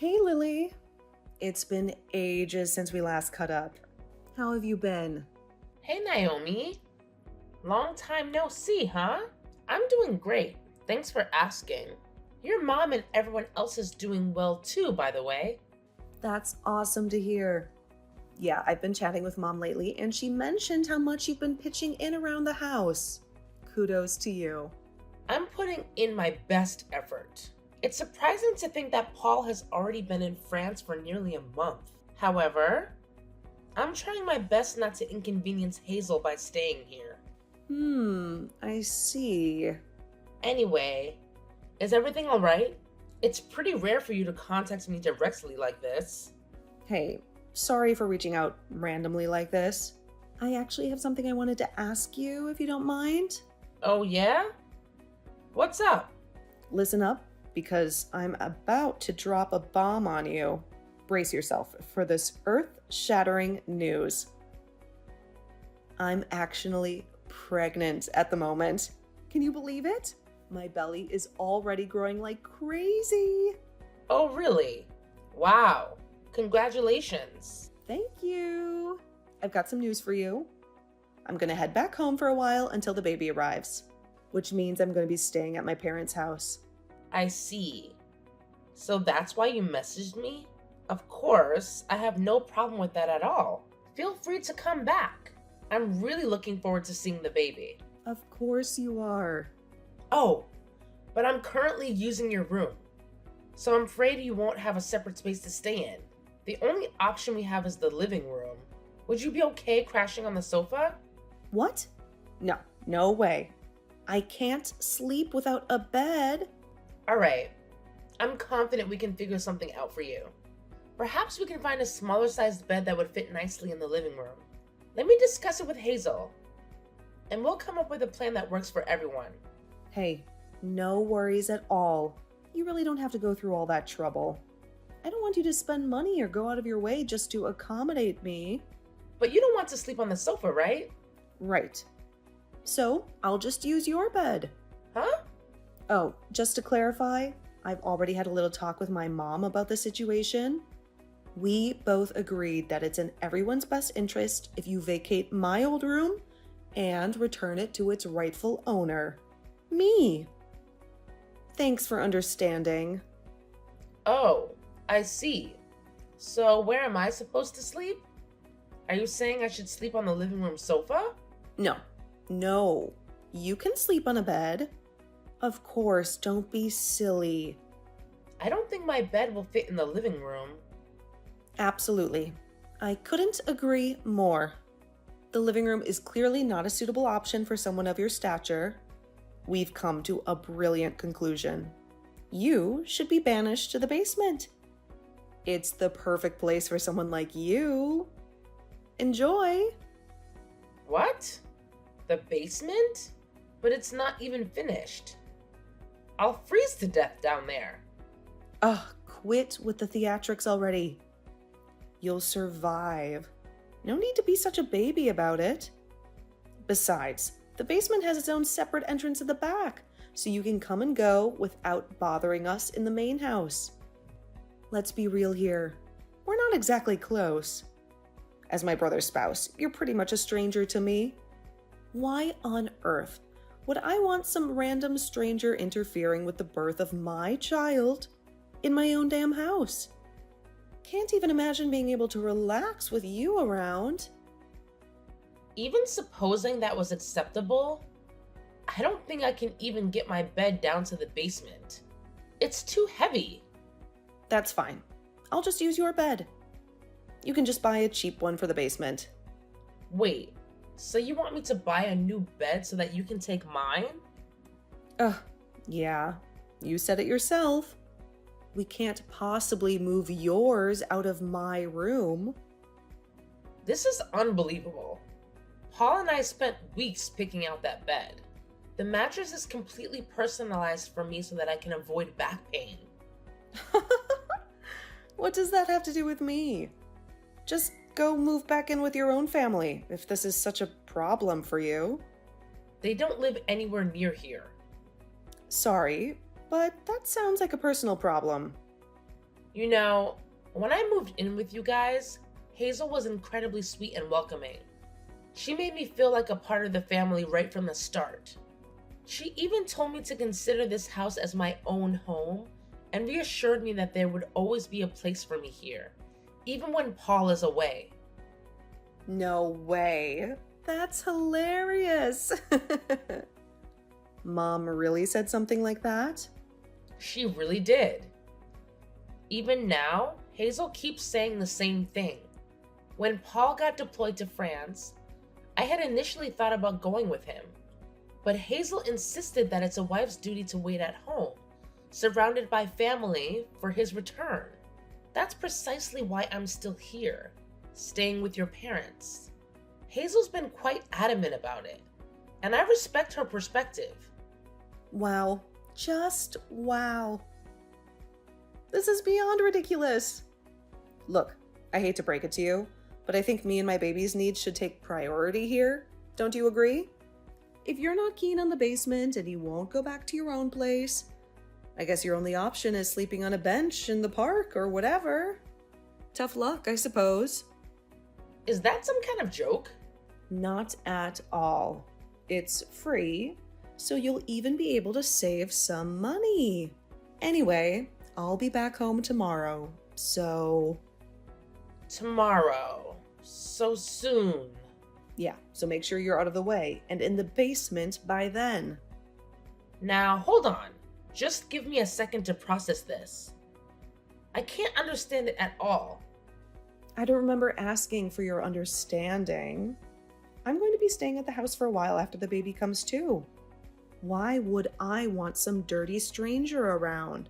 Hey Lily, it's been ages since we last caught up. How have you been? Hey Naomi, long time no see, huh? I'm doing great. Thanks for asking. Your mom and everyone else is doing well too, by the way. That's awesome to hear. Yeah, I've been chatting with mom lately and she mentioned how much you've been pitching in around the house. Kudos to you. I'm putting in my best effort. It's surprising to think that Paul has already been in France for nearly a month. However, I'm trying my best not to inconvenience Hazel by staying here. I see. Anyway, is everything alright? It's pretty rare for you to contact me directly like this. Hey, sorry for reaching out randomly like this. I actually have something I wanted to ask you if you don't mind. Oh yeah? What's up? Listen up, because I'm about to drop a bomb on you. Brace yourself for this earth-shattering news. I'm actually pregnant at the moment. Can you believe it? My belly is already growing like crazy. Oh, really? Wow. Congratulations. Thank you. I've got some news for you. I'm gonna head back home for a while until the baby arrives, which means I'm gonna be staying at my parents' house. I see. So that's why you messaged me? Of course, I have no problem with that at all. Feel free to come back. I'm really looking forward to seeing the baby. Of course you are. Oh, but I'm currently using your room, so I'm afraid you won't have a separate space to stay in. The only option we have is the living room. Would you be okay crashing on the sofa? What? No, no way. I can't sleep without a bed. Alright, I'm confident we can figure something out for you. Perhaps we can find a smaller sized bed that would fit nicely in the living room. Let me discuss it with Hazel, and we'll come up with a plan that works for everyone. Hey, no worries at all. You really don't have to go through all that trouble. I don't want you to spend money or go out of your way just to accommodate me. But you don't want to sleep on the sofa, right? Right. So, I'll just use your bed. Huh? Oh, just to clarify, I've already had a little talk with my mom about the situation. We both agreed that it's in everyone's best interest if you vacate my old room and return it to its rightful owner, me. Thanks for understanding. Oh, I see. So where am I supposed to sleep? Are you saying I should sleep on the living room sofa? No. You can sleep on a bed. Of course, don't be silly. I don't think my bed will fit in the living room. Absolutely. I couldn't agree more. The living room is clearly not a suitable option for someone of your stature. We've come to a brilliant conclusion. You should be banished to the basement. It's the perfect place for someone like you. Enjoy. What? The basement? But it's not even finished. I'll freeze to death down there. Ugh, quit with the theatrics already. You'll survive. No need to be such a baby about it. Besides, the basement has its own separate entrance at the back, so you can come and go without bothering us in the main house. Let's be real here. We're not exactly close. As my brother's spouse, you're pretty much a stranger to me. Why on earth would I want some random stranger interfering with the birth of my child in my own damn house? Can't even imagine being able to relax with you around. Even supposing that was acceptable, I don't think I can even get my bed down to the basement. It's too heavy. That's fine. I'll just use your bed. You can just buy a cheap one for the basement. Wait, so you want me to buy a new bed so that you can take mine? Yeah. You said it yourself. We can't possibly move yours out of my room. This is unbelievable. Paul and I spent weeks picking out that bed. The mattress is completely personalized for me so that I can avoid back pain. What does that have to do with me? Just go move back in with your own family if this is such a problem for you. They don't live anywhere near here. Sorry, but that sounds like a personal problem. You know, when I moved in with you guys, Hazel was incredibly sweet and welcoming. She made me feel like a part of the family right from the start. She even told me to consider this house as my own home and reassured me that there would always be a place for me here, even when Paul is away. No way. That's hilarious. Mom really said something like that? She really did. Even now, Hazel keeps saying the same thing. When Paul got deployed to France, I had initially thought about going with him, but Hazel insisted that it's a wife's duty to wait at home, surrounded by family, for his return. That's precisely why I'm still here, staying with your parents. Hazel's been quite adamant about it, and I respect her perspective. Wow. Just wow. This is beyond ridiculous. Look, I hate to break it to you, but I think me and my baby's needs should take priority here. Don't you agree? If you're not keen on the basement and you won't go back to your own place, I guess your only option is sleeping on a bench in the park or whatever. Tough luck, I suppose. Is that some kind of joke? Not at all. It's free, so you'll even be able to save some money. Anyway, I'll be back home tomorrow, so... Tomorrow. So soon. Yeah, so make sure you're out of the way and in the basement by then. Now, hold on. Just give me a second to process this. I can't understand it at all. I don't remember asking for your understanding. I'm going to be staying at the house for a while after the baby comes too. Why would I want some dirty stranger around?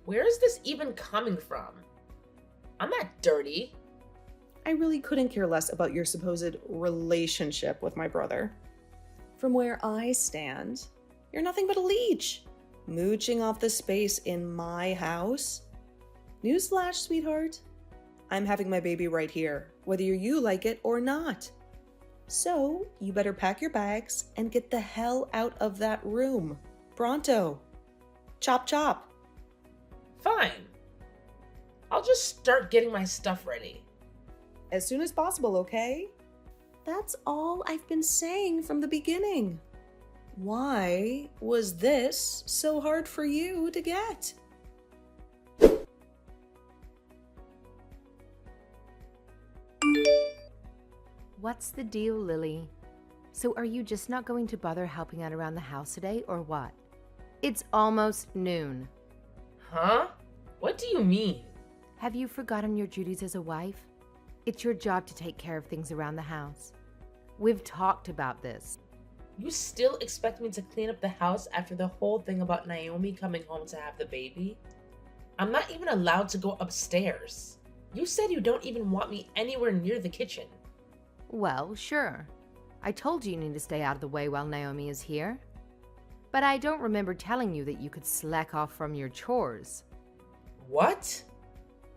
Where is this even coming from? I'm not dirty. I really couldn't care less about your supposed relationship with my brother. From where I stand, you're nothing but a leech, mooching off the space in my house. Newsflash, sweetheart. I'm having my baby right here, whether you like it or not. So, you better pack your bags and get the hell out of that room. Pronto. Chop chop. Fine. I'll just start getting my stuff ready. As soon as possible, okay? That's all I've been saying from the beginning. Why was this so hard for you to get? What's the deal, Lily? So are you just not going to bother helping out around the house today, or what? It's almost noon. Huh? What do you mean? Have you forgotten your duties as a wife? It's your job to take care of things around the house. We've talked about this. You still expect me to clean up the house after the whole thing about Naomi coming home to have the baby? I'm not even allowed to go upstairs. You said you don't even want me anywhere near the kitchen. Well, sure. I told you need to stay out of the way while Naomi is here. But I don't remember telling you that you could slack off from your chores. What?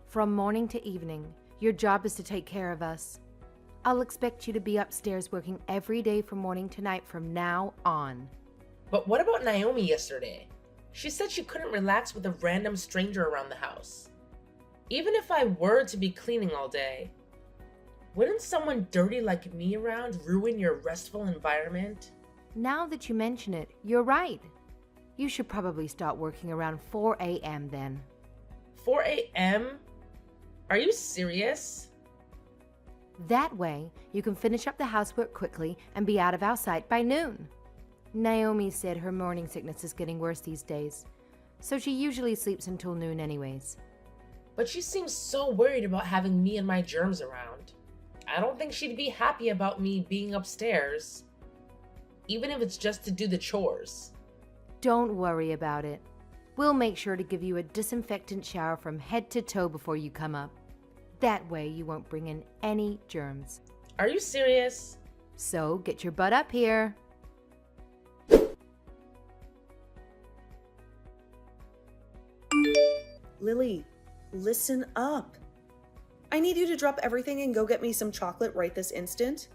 From morning to evening, your job is to take care of us. I'll expect you to be upstairs working every day from morning to night from now on. But what about Naomi yesterday? She said she couldn't relax with a random stranger around the house. Even if I were to be cleaning all day, wouldn't someone dirty like me around ruin your restful environment? Now that you mention it, you're right. You should probably start working around 4 a.m. then. 4 a.m.? Are you serious? That way, you can finish up the housework quickly and be out of our sight by noon. Naomi said her morning sickness is getting worse these days, so she usually sleeps until noon anyways. But she seems so worried about having me and my germs around. I don't think she'd be happy about me being upstairs, even if it's just to do the chores. Don't worry about it. We'll make sure to give you a disinfectant shower from head to toe before you come up. That way you won't bring in any germs. Are you serious? So get your butt up here. Lily, listen up. I need you to drop everything and go get me some chocolate right this instant.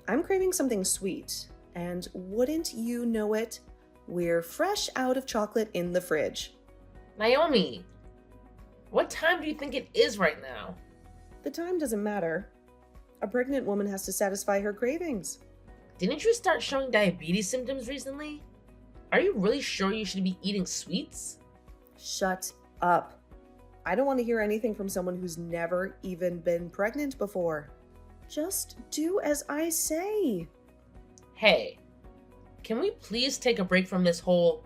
I'm craving something sweet, and wouldn't you know it, we're fresh out of chocolate in the fridge. Naomi, What time do you think it is right now? The time doesn't matter. A pregnant woman has to satisfy her cravings. Didn't you start showing diabetes symptoms recently? Are you really sure you should be eating sweets? Shut up. I don't want to hear anything from someone who's never even been pregnant before. Just do as I say. Hey, can we please take a break from this whole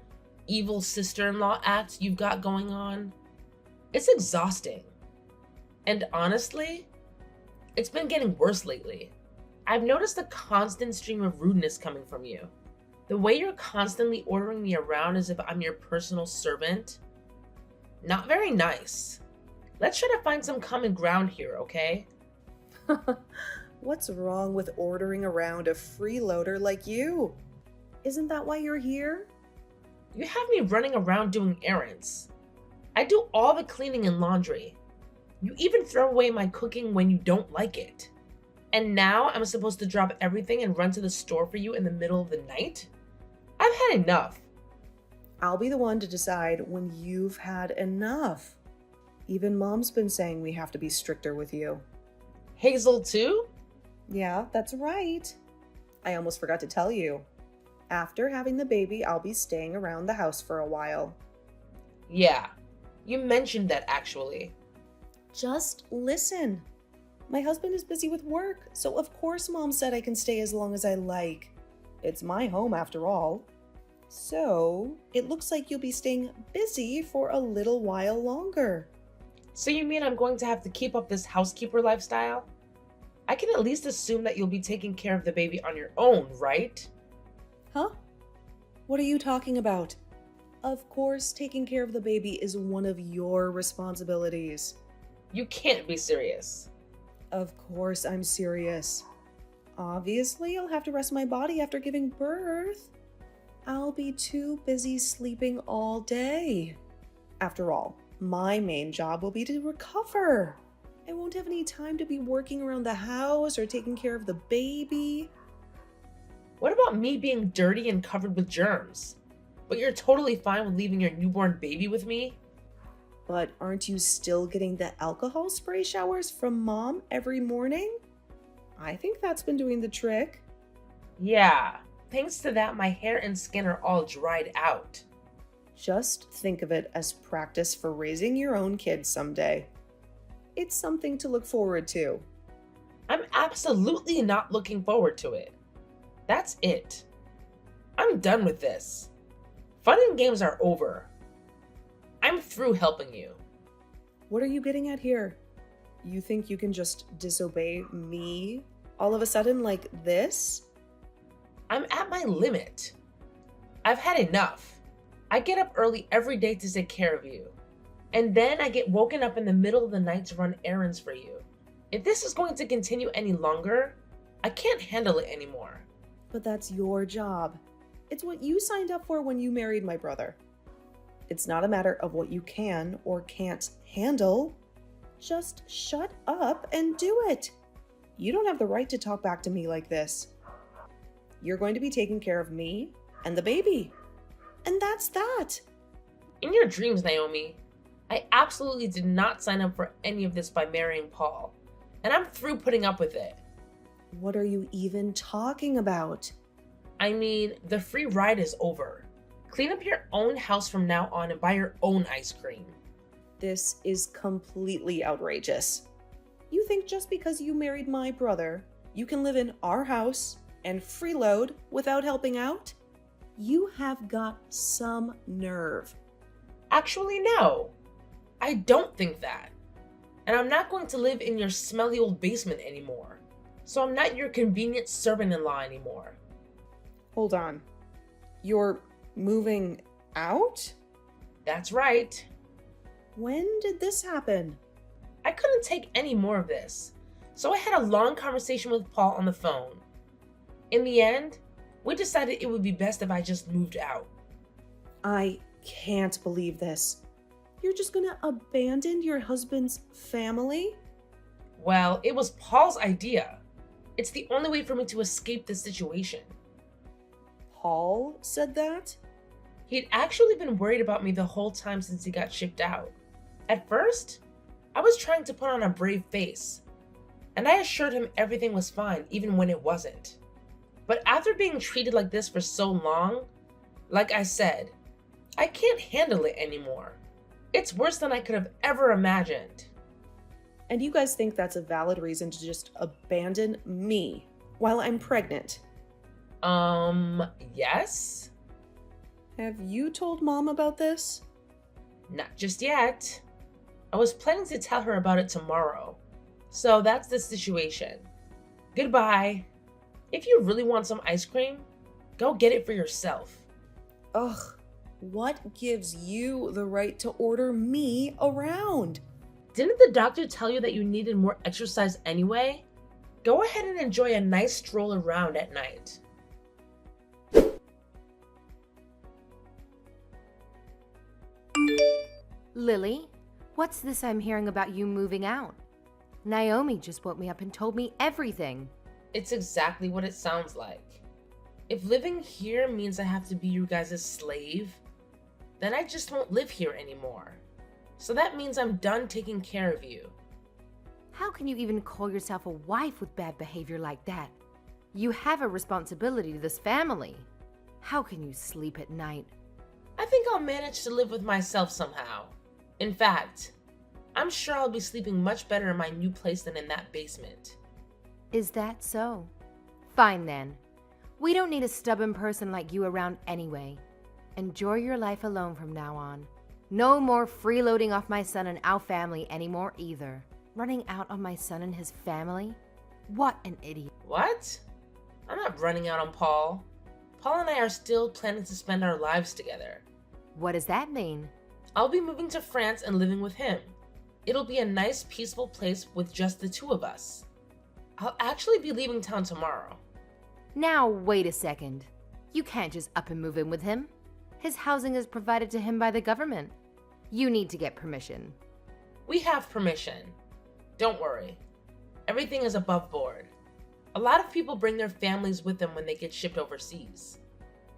evil sister-in-law act you've got going on? It's exhausting. And honestly, it's been getting worse lately. I've noticed a constant stream of rudeness coming from you. The way you're constantly ordering me around as if I'm your personal servant. Not very nice. Let's try to find some common ground here, okay? What's wrong with ordering around a freeloader like you? Isn't that why you're here? You have me running around doing errands. I do all the cleaning and laundry. You even throw away my cooking when you don't like it. And now I'm supposed to drop everything and run to the store for you in the middle of the night? I've had enough. I'll be the one to decide when you've had enough. Even Mom's been saying we have to be stricter with you. Hazel too? Yeah, that's right. I almost forgot to tell you. After having the baby, I'll be staying around the house for a while. Yeah, you mentioned that actually. Just listen. My husband is busy with work, so of course Mom said I can stay as long as I like. It's my home after all. So, it looks like you'll be staying busy for a little while longer. So you mean I'm going to have to keep up this housekeeper lifestyle? I can at least assume that you'll be taking care of the baby on your own, right? Huh? What are you talking about? Of course, taking care of the baby is one of your responsibilities. You can't be serious. Of course I'm serious. Obviously, I'll have to rest my body after giving birth. I'll be too busy sleeping all day. After all, my main job will be to recover. I won't have any time to be working around the house or taking care of the baby. What about me being dirty and covered with germs? But you're totally fine with leaving your newborn baby with me? But aren't you still getting the alcohol spray showers from Mom every morning? I think that's been doing the trick. Yeah, thanks to that, my hair and skin are all dried out. Just think of it as practice for raising your own kids someday. It's something to look forward to. I'm absolutely not looking forward to it. That's it. I'm done with this. Fun and games are over. I'm through helping you. What are you getting at here? You think you can just disobey me all of a sudden like this? I'm at my limit. I've had enough. I get up early every day to take care of you. And then I get woken up in the middle of the night to run errands for you. If this is going to continue any longer, I can't handle it anymore. But that's your job. It's what you signed up for when you married my brother. It's not a matter of what you can or can't handle. Just shut up and do it. You don't have the right to talk back to me like this. You're going to be taking care of me and the baby. And that's that. In your dreams, Naomi, I absolutely did not sign up for any of this by marrying Paul. And I'm through putting up with it. What are you even talking about? I mean, the free ride is over. Clean up your own house from now on and buy your own ice cream. This is completely outrageous. You think just because you married my brother, you can live in our house and freeload without helping out? You have got some nerve. Actually, no. I don't think that. And I'm not going to live in your smelly old basement anymore. So I'm not your convenient servant-in-law anymore. Hold on. You're moving out? That's right. When did this happen? I couldn't take any more of this. So I had a long conversation with Paul on the phone. In the end, we decided it would be best if I just moved out. I can't believe this. You're just gonna abandon your husband's family? Well, it was Paul's idea. It's the only way for me to escape this situation. Paul said that? He'd actually been worried about me the whole time since he got shipped out. At first, I was trying to put on a brave face, and I assured him everything was fine even when it wasn't. But after being treated like this for so long, like I said, I can't handle it anymore. It's worse than I could have ever imagined. And you guys think that's a valid reason to just abandon me while I'm pregnant? Yes? Have you told Mom about this? Not just yet. I was planning to tell her about it tomorrow. So that's the situation. Goodbye. If you really want some ice cream, go get it for yourself. Ugh, what gives you the right to order me around? Didn't the doctor tell you that you needed more exercise anyway? Go ahead and enjoy a nice stroll around at night. Lily, what's this I'm hearing about you moving out? Naomi just woke me up and told me everything. It's exactly what it sounds like. If living here means I have to be you guys' slave, then I just won't live here anymore. So that means I'm done taking care of you. How can you even call yourself a wife with bad behavior like that? You have a responsibility to this family. How can you sleep at night? I think I'll manage to live with myself somehow. In fact, I'm sure I'll be sleeping much better in my new place than in that basement. Is that so? Fine then. We don't need a stubborn person like you around anyway. Enjoy your life alone from now on. No more freeloading off my son and our family anymore either. Running out on my son and his family? What an idiot. What? I'm not running out on Paul. Paul and I are still planning to spend our lives together. What does that mean? I'll be moving to France and living with him. It'll be a nice, peaceful place with just the two of us. I'll actually be leaving town tomorrow. Now, wait a second. You can't just up and move in with him. His housing is provided to him by the government. You need to get permission. We have permission. Don't worry. Everything is above board. A lot of people bring their families with them when they get shipped overseas.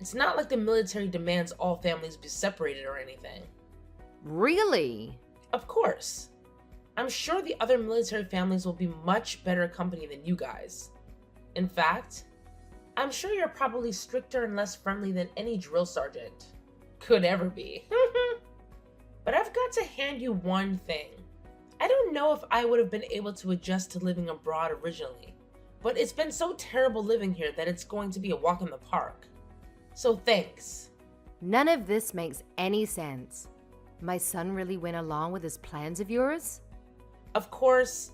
It's not like the military demands all families be separated or anything. Really? Of course. I'm sure the other military families will be much better company than you guys. In fact, I'm sure you're probably stricter and less friendly than any drill sergeant could ever be. But I've got to hand you one thing. I don't know if I would have been able to adjust to living abroad originally, but it's been so terrible living here that it's going to be a walk in the park. So thanks. None of this makes any sense. My son really went along with his plans of yours? Of course,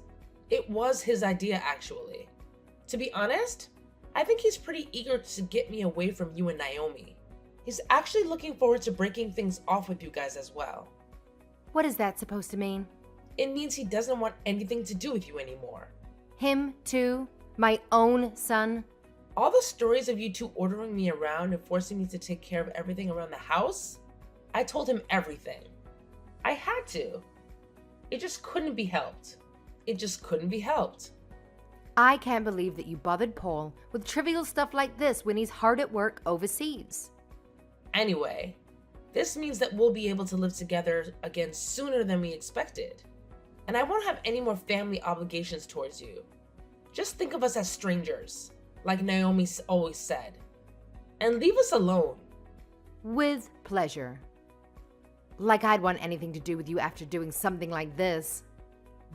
it was his idea actually. To be honest, I think he's pretty eager to get me away from you and Naomi. He's actually looking forward to breaking things off with you guys as well. What is that supposed to mean? It means he doesn't want anything to do with you anymore. Him, too? My own son? All the stories of you two ordering me around and forcing me to take care of everything around the house, I told him everything. I had to. It just couldn't be helped. It just couldn't be helped. I can't believe that you bothered Paul with trivial stuff like this when he's hard at work overseas. Anyway, this means that we'll be able to live together again sooner than we expected. And I won't have any more family obligations towards you. Just think of us as strangers, like Naomi always said. And leave us alone. With pleasure. Like I'd want anything to do with you after doing something like this.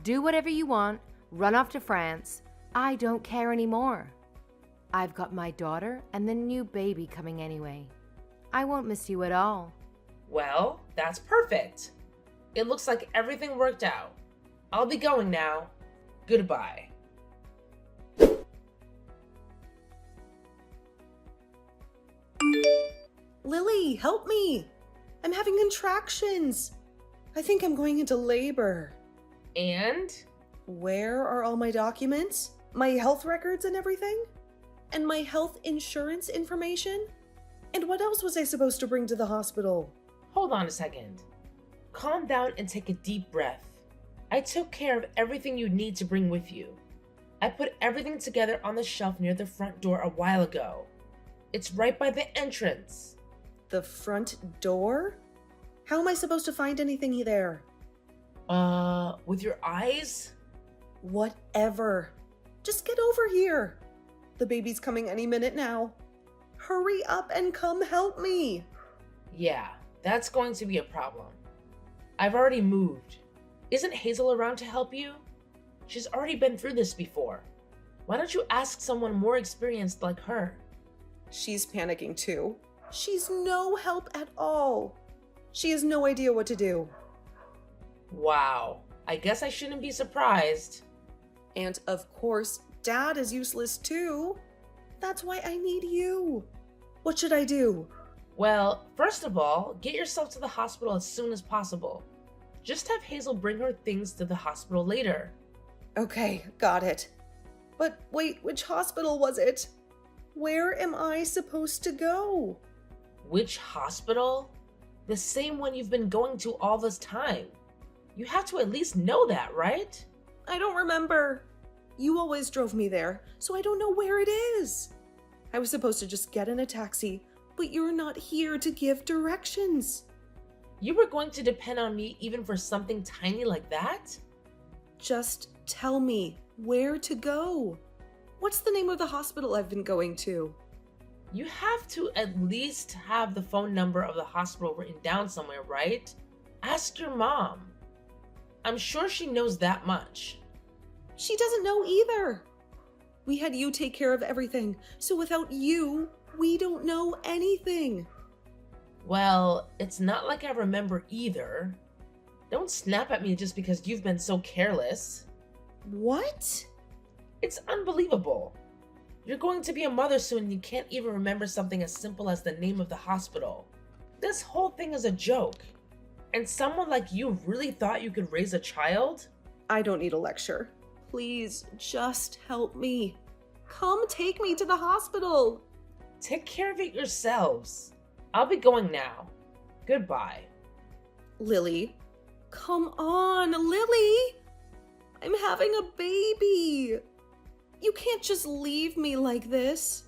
Do whatever you want, run off to France. I don't care anymore. I've got my daughter and the new baby coming anyway. I won't miss you at all. Well, that's perfect. It looks like everything worked out. I'll be going now. Goodbye. Lily, help me! I'm having contractions. I think I'm going into labor. And? Where are all my documents? My health records and everything? And my health insurance information? And what else was I supposed to bring to the hospital? Hold on a second. Calm down and take a deep breath. I took care of everything you need to bring with you. I put everything together on the shelf near the front door a while ago. It's right by the entrance. The front door? How am I supposed to find anything there? With your eyes? Whatever. Just get over here. The baby's coming any minute now. Hurry up and come help me. Yeah, that's going to be a problem. I've already moved. Isn't Hazel around to help you? She's already been through this before. Why don't you ask someone more experienced like her? She's panicking too. She's no help at all. She has no idea what to do. Wow, I guess I shouldn't be surprised. And of course, Dad is useless too. That's why I need you. What should I do? Well, first of all, get yourself to the hospital as soon as possible. Just have Hazel bring her things to the hospital later. Okay, got it. But wait, which hospital was it? Where am I supposed to go? Which hospital? The same one you've been going to all this time. You have to at least know that, right? I don't remember. You always drove me there, so I don't know where it is. I was supposed to just get in a taxi, but you're not here to give directions. You were going to depend on me even for something tiny like that? Just tell me where to go. What's the name of the hospital I've been going to? You have to at least have the phone number of the hospital written down somewhere, right? Ask your mom. I'm sure she knows that much. She doesn't know either. We had you take care of everything, so without you, we don't know anything. Well, it's not like I remember either. Don't snap at me just because you've been so careless. What? It's unbelievable. You're going to be a mother soon and you can't even remember something as simple as the name of the hospital. This whole thing is a joke. And someone like you really thought you could raise a child? I don't need a lecture. Please, just help me. Come take me to the hospital. Take care of it yourselves. I'll be going now. Goodbye. Lily, come on, Lily. I'm having a baby. You can't just leave me like this.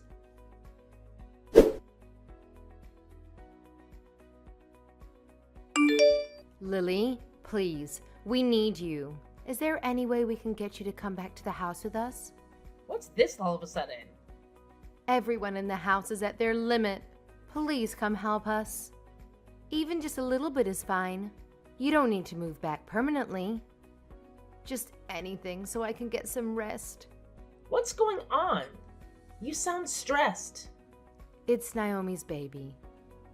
Lily, please, we need you. Is there any way we can get you to come back to the house with us? What's this all of a sudden? Everyone in the house is at their limit. Please come help us. Even just a little bit is fine. You don't need to move back permanently. Just anything so I can get some rest. What's going on? You sound stressed. It's Naomi's baby.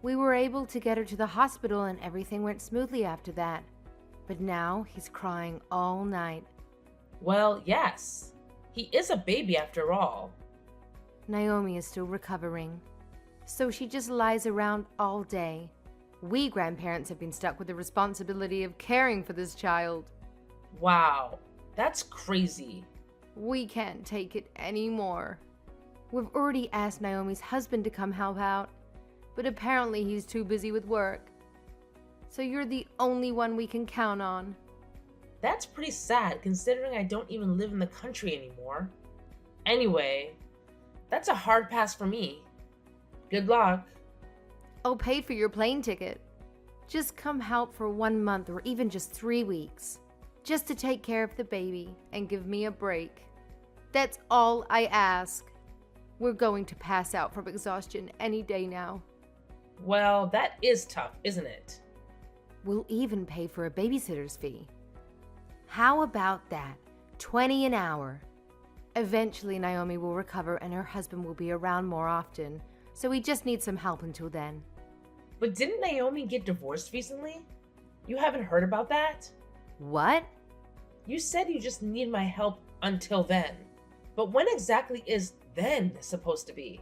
We were able to get her to the hospital and everything went smoothly after that. But now he's crying all night. Well, yes. He is a baby after all. Naomi is still recovering, so she just lies around all day. We grandparents have been stuck with the responsibility of caring for this child. Wow, that's crazy. We can't take it anymore. We've already asked Naomi's husband to come help out, but apparently he's too busy with work. So you're the only one we can count on. That's pretty sad considering I don't even live in the country anymore. Anyway, that's a hard pass for me. Good luck. I'll pay for your plane ticket. Just come help for 1 month or even just 3 weeks. Just to take care of the baby and give me a break. That's all I ask. We're going to pass out from exhaustion any day now. Well, that is tough, isn't it? We'll even pay for a babysitter's fee. How about that? $20 an hour. Eventually, Naomi will recover and her husband will be around more often, so we just need some help until then. But didn't Naomi get divorced recently? You haven't heard about that? What? You said you just need my help until then. But when exactly is then supposed to be?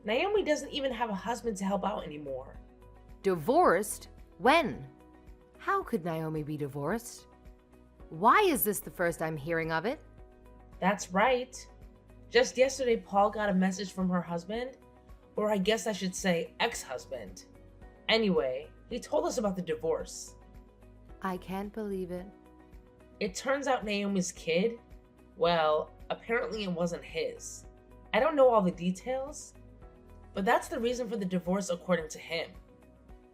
Naomi doesn't even have a husband to help out anymore. Divorced? When? How could Naomi be divorced? Why is this the first I'm hearing of it? That's right. Just yesterday, Paul got a message from her husband, or I guess I should say ex-husband. Anyway, he told us about the divorce. I can't believe it. It turns out Naomi's kid, well, apparently it wasn't his. I don't know all the details, but that's the reason for the divorce according to him.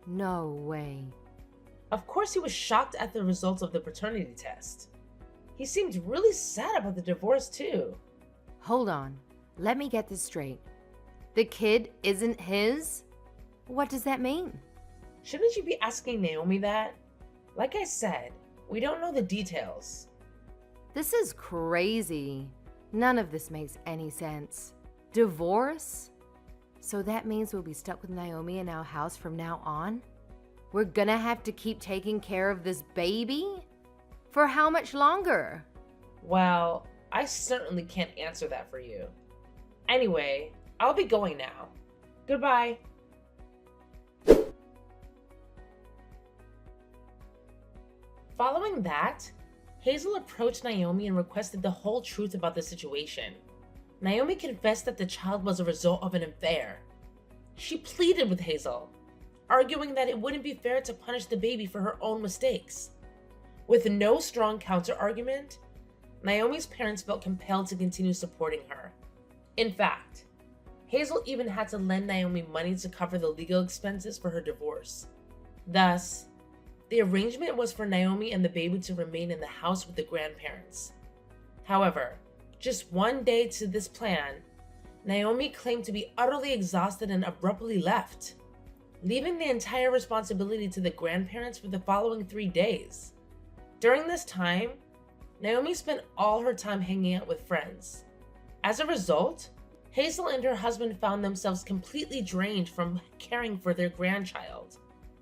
No way. Of course, he was shocked at the results of the paternity test. He seemed really sad about the divorce, too. Hold on. Let me get this straight. The kid isn't his? What does that mean? Shouldn't you be asking Naomi that? Like I said, we don't know the details. This is crazy. None of this makes any sense. Divorce? So that means we'll be stuck with Naomi in our house from now on? We're gonna have to keep taking care of this baby? For how much longer? Well, I certainly can't answer that for you. Anyway, I'll be going now. Goodbye. Following that, Hazel approached Naomi and requested the whole truth about the situation. Naomi confessed that the child was a result of an affair. She pleaded with Hazel, arguing that it wouldn't be fair to punish the baby for her own mistakes. With no strong counter-argument, Naomi's parents felt compelled to continue supporting her. In fact, Hazel even had to lend Naomi money to cover the legal expenses for her divorce. Thus, the arrangement was for Naomi and the baby to remain in the house with the grandparents. However, just one day to this plan, Naomi claimed to be utterly exhausted and abruptly left, leaving the entire responsibility to the grandparents for the following 3 days. During this time, Naomi spent all her time hanging out with friends. As a result, Hazel and her husband found themselves completely drained from caring for their grandchild.